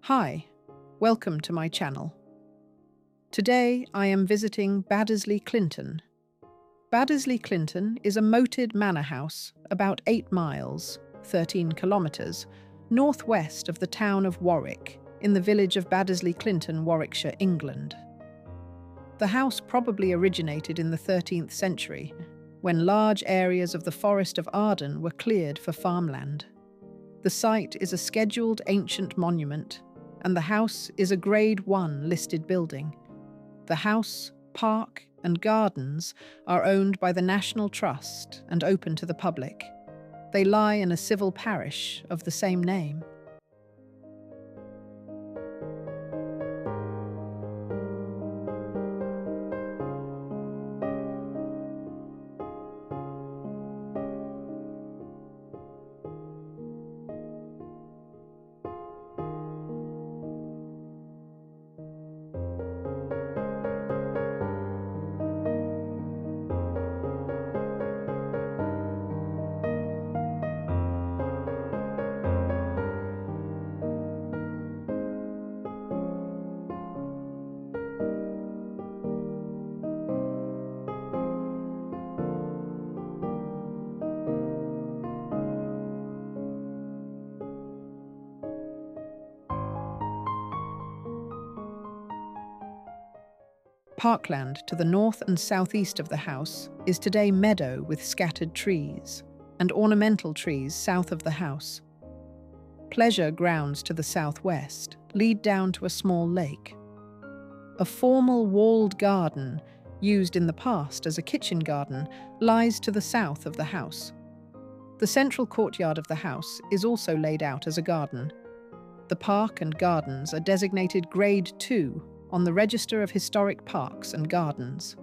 Hi, welcome to my channel. Today I am visiting Baddesley Clinton. Baddesley Clinton is a moated manor house about 8 miles, 13 kilometres, northwest of the town of Warwick, in the village of Baddesley Clinton, Warwickshire, England. The house probably originated in the 13th century, when large areas of the Forest of Arden were cleared for farmland. The site is a scheduled ancient monument, and the house is a Grade 1 listed building. The house, park, and gardens are owned by the National Trust and open to the public. They lie in a civil parish of the same name. Parkland to the north and southeast of the house is today meadow with scattered trees, and ornamental trees south of the house. Pleasure grounds to the southwest lead down to a small lake. A formal walled garden, used in the past as a kitchen garden, lies to the south of the house. The central courtyard of the house is also laid out as a garden. The park and gardens are designated Grade 2 on the Register of Historic Parks and Gardens.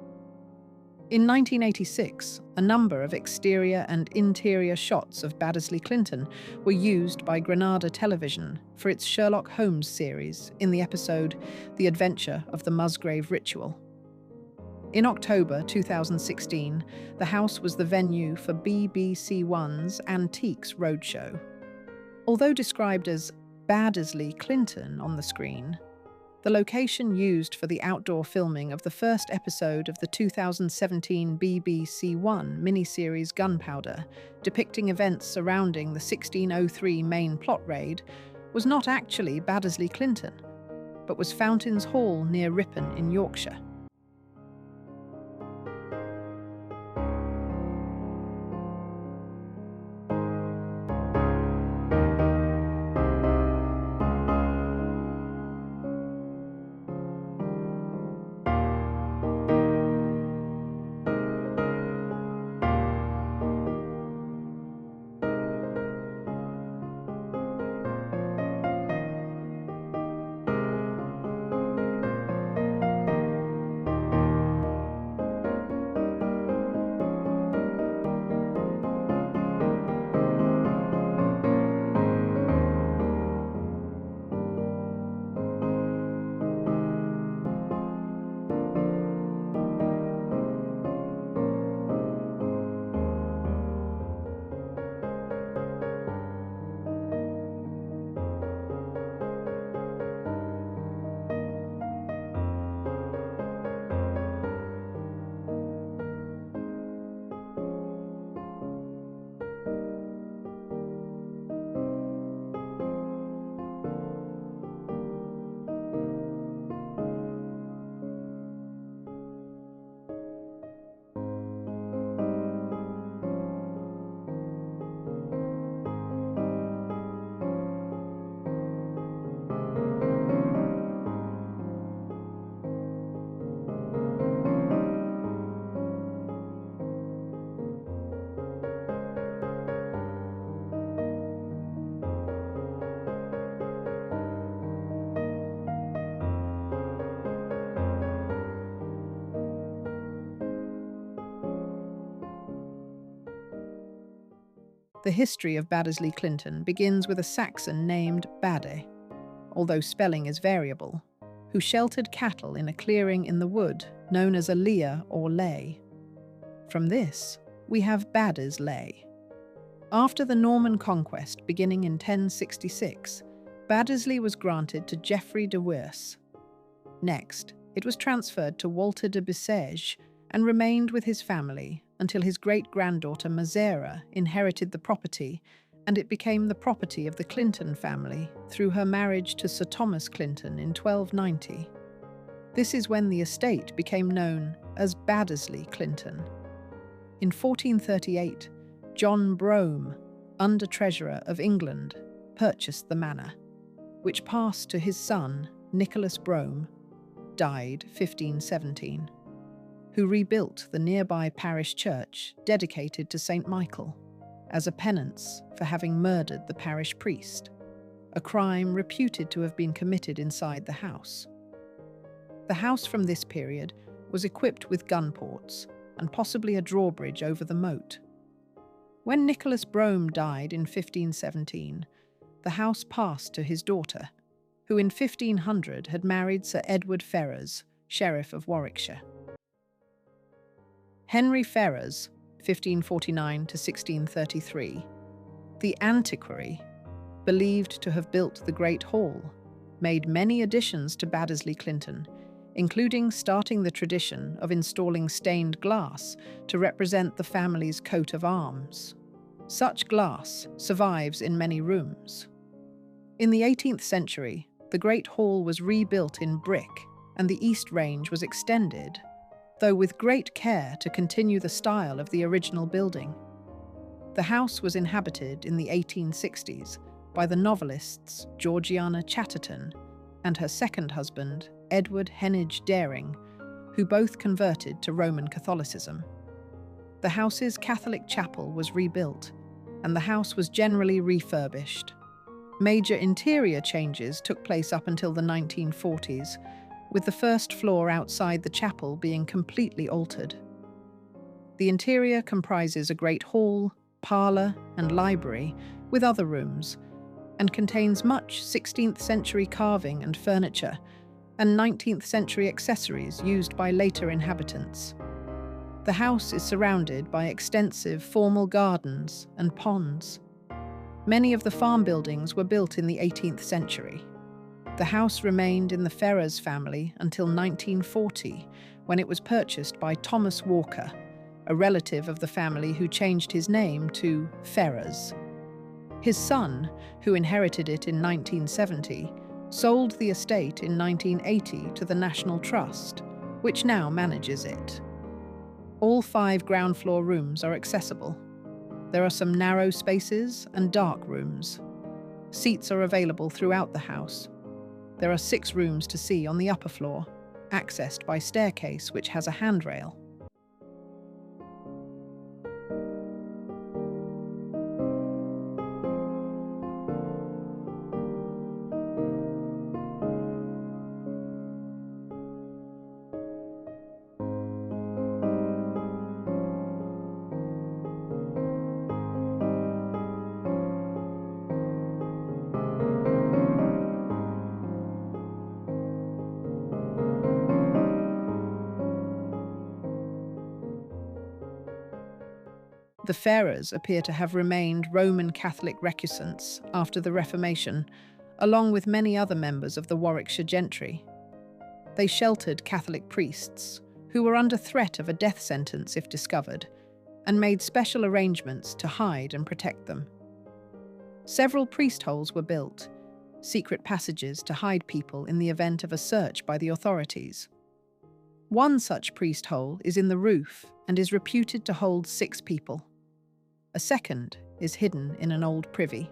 In 1986, a number of exterior and interior shots of Baddesley Clinton were used by Granada Television for its Sherlock Holmes series in the episode The Adventure of the Musgrave Ritual. In October 2016, the house was the venue for BBC One's Antiques Roadshow. Although described as Baddesley Clinton on the screen, the location used for the outdoor filming of the first episode of the 2017 BBC One miniseries Gunpowder, depicting events surrounding the 1603 main plot raid, was not actually Baddesley Clinton, but was Fountains Hall near Ripon in Yorkshire. The history of Baddesley Clinton begins with a Saxon named Badde, although spelling is variable, who sheltered cattle in a clearing in the wood known as a leah or ley. From this, we have Baddesley. After the Norman conquest beginning in 1066, Baddesley was granted to Geoffrey de Wyrse. Next, it was transferred to Walter de Bessèges and remained with his family until his great-granddaughter Mazera inherited the property, and it became the property of the Clinton family through her marriage to Sir Thomas Clinton in 1290. This is when the estate became known as Baddesley Clinton. In 1438, John Brougham, Under-Treasurer of England, purchased the manor, which passed to his son, Nicholas Brougham, died 1517, who rebuilt the nearby parish church dedicated to St. Michael as a penance for having murdered the parish priest, a crime reputed to have been committed inside the house. The house from this period was equipped with gun ports and possibly a drawbridge over the moat. When Nicholas Brougham died in 1517, the house passed to his daughter, who in 1500 had married Sir Edward Ferrers, Sheriff of Warwickshire. Henry Ferrers, 1549 to 1633, the antiquary, believed to have built the Great Hall, made many additions to Baddesley Clinton, including starting the tradition of installing stained glass to represent the family's coat of arms. Such glass survives in many rooms. In the 18th century, the Great Hall was rebuilt in brick and the east range was extended, though with great care to continue the style of the original building. The house was inhabited in the 1860s by the novelists Georgiana Chatterton and her second husband, Edward Heneage Daring, who both converted to Roman Catholicism. The house's Catholic chapel was rebuilt, and the house was generally refurbished. Major interior changes took place up until the 1940s, with the first floor outside the chapel being completely altered. The interior comprises a great hall, parlour and library, with other rooms, and contains much 16th century carving and furniture, and 19th century accessories used by later inhabitants. The house is surrounded by extensive formal gardens and ponds. Many of the farm buildings were built in the 18th century. The house remained in the Ferrers family until 1940, when it was purchased by Thomas Walker, a relative of the family who changed his name to Ferrers. His son, who inherited it in 1970, sold the estate in 1980 to the National Trust, which now manages it. All 5 ground floor rooms are accessible. There are some narrow spaces and dark rooms. Seats are available throughout the house. There are 6 rooms to see on the upper floor, accessed by staircase which has a handrail. The Ferrers appear to have remained Roman Catholic recusants after the Reformation, along with many other members of the Warwickshire gentry. They sheltered Catholic priests, who were under threat of a death sentence if discovered, and made special arrangements to hide and protect them. Several priest holes were built, secret passages to hide people in the event of a search by the authorities. One such priest hole is in the roof and is reputed to hold 6 people. A second is hidden in an old privy.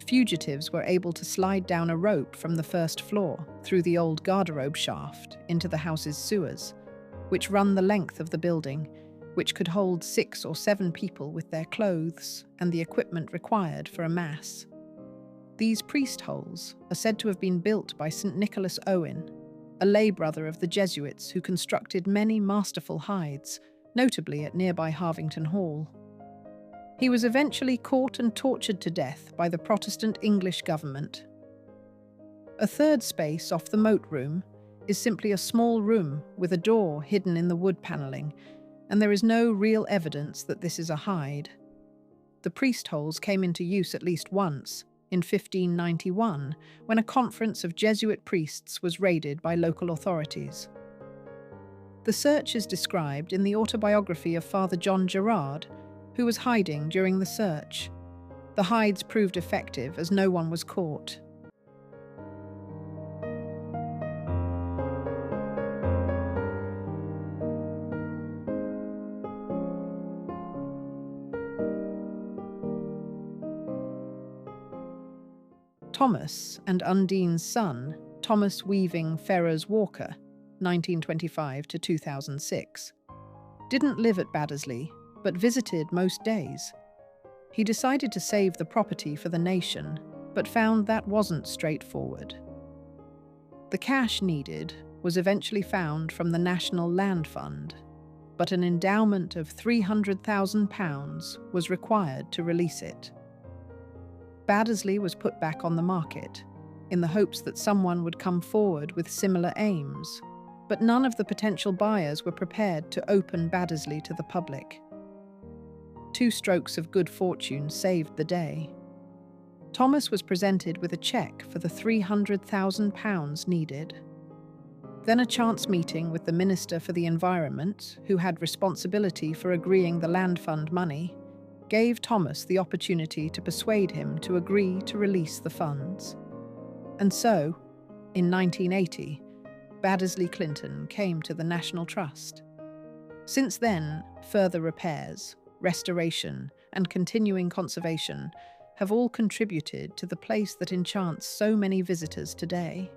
Fugitives were able to slide down a rope from the first floor through the old garderobe shaft into the house's sewers, which run the length of the building, which could hold 6 or 7 people with their clothes and the equipment required for a mass. These priest holes are said to have been built by St. Nicholas Owen, a lay brother of the Jesuits who constructed many masterful hides, notably at nearby Harvington Hall. He was eventually caught and tortured to death by the Protestant English government. A third space off the moat room is simply a small room with a door hidden in the wood panelling, and there is no real evidence that this is a hide. The priest holes came into use at least once, in 1591 when a conference of Jesuit priests was raided by local authorities. The search is described in the autobiography of Father John Gerard, who was hiding during the search. The hides proved effective as no one was caught. Thomas and Undine's son, Thomas Weaving Ferrers Walker, 1925 to 2006, didn't live at Baddesley, but visited most days. He decided to save the property for the nation, but found that wasn't straightforward. The cash needed was eventually found from the National Land Fund, but an endowment of £300,000 was required to release it. Baddesley was put back on the market, in the hopes that someone would come forward with similar aims, but none of the potential buyers were prepared to open Baddesley to the public. 2 strokes of good fortune saved the day. Thomas was presented with a cheque for the £300,000 needed. Then a chance meeting with the Minister for the Environment, who had responsibility for agreeing the land fund money, gave Thomas the opportunity to persuade him to agree to release the funds. And so, in 1980, Baddesley Clinton came to the National Trust. Since then, further repairs, restoration, and continuing conservation have all contributed to the place that enchants so many visitors today.